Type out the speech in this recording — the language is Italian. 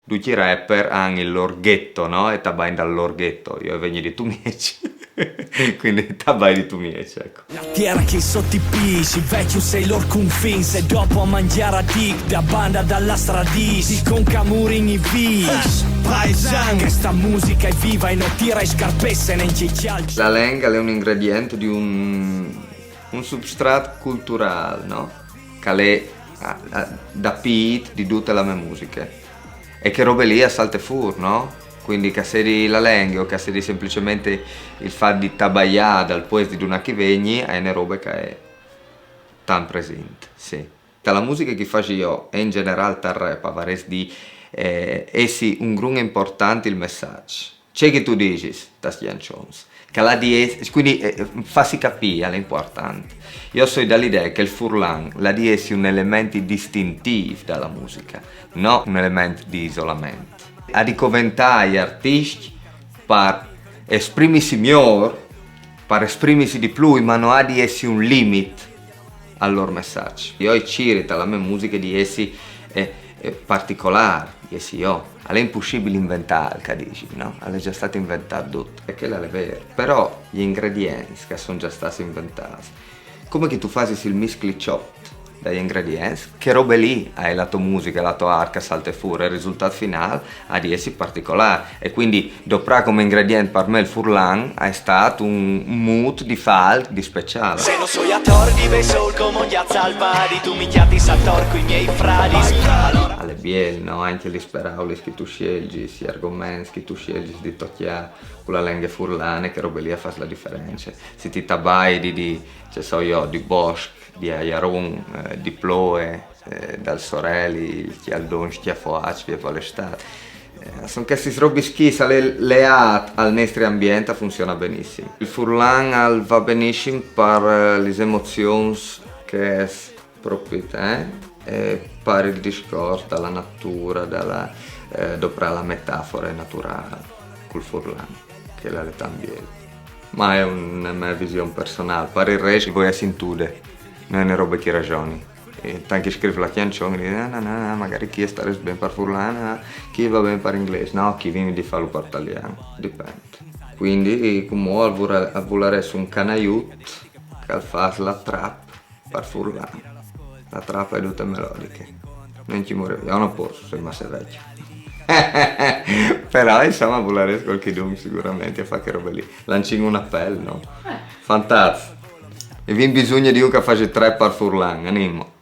tutti i rapper hanno il loro ghetto, no? E tabai dal loro ghetto, io vengo di Tumieci, quindi tabai di Tumieci, ecco. La terra che sotto i pisi, vecchio sei lor confinse, dopo a mangiare a dick, da banda dalla stradisi, con camurin i vis, paesan, che sta musica è viva e non tira i scarpesse ne inciccialci. La lenga è un ingrediente di un substrato culturale, no? Che è da pit di tutte le mie musiche. E che robe lì a salte fur, no? Quindi che se la lingua o che se semplicemente il fatto di tabaiare dal posto di una che vegni è una roba che è tan presente, sì. La musica che faccio io e in generale il rap avresti di essi un grande importante il messaggio. C'è che tu dici, da canzoni, che la di quindi farsi capire è importante. Io sono dall'idea che il furlan la di essi un elemento distintivo dalla musica, non un elemento di isolamento. A ricoventare gli artisti per esprimersi meglio, per esprimersi di più, ma non ha di essi un limite al loro messaggio. Io cerco la mia musica di essi particolare, di essi io. È impossibile inventare, che dici, no? È già stato inventato tutto, e quello è vero. Però gli ingredienti che sono già stati inventati, come che tu facessi il misclicciotto dagli ingredienti, che robe lì hai la tua musica, la tua arca, salte fuori, il risultato finale ha di essi particolare. E quindi, dopo come ingrediente per me il furlan è stato un mood di folk, di speciale. Se non sono a tordi, bei soul come gli azzalpari, tu mi chiatti s'attor coi miei fradi. Alle biel, no? Anche gli speraulis che tu scegli, gli argomenti che tu scegli di toccare con la lingua furlane, che robe lì fa la differenza. Se ti tabai di cioè so io, di Bosch, di Ayaron, di Ploe, dal Sorelli, il Chialdon, Schiafoac, via per l'estate. Sono questi robe schisse, leat al nostro ambiente funziona benissimo. Il furlan va benissimo per le emozioni che è proprio e per il discorso dalla natura, dopo la metafora naturale col furlan, che è la letà ambiente. Ma è una mia visione personale, per il resto voi si intude, non è una roba che ragioni. Tanti scrive la canzone e dice no, magari chi sta bene per furlana, chi va bene per inglese, no, chi viene di farlo per italiano, dipende. Quindi come volere su un canaiut che fa la trap per furlana. La trappa è tutte melodiche, non ci muore, io non posso, sono rimasto vecchio. Però insomma volere qualche dum sicuramente fa che roba lì. Lanciamo un appello, no? Fantastico. E vi bisogna di uno che faccia trap per furlan, animo.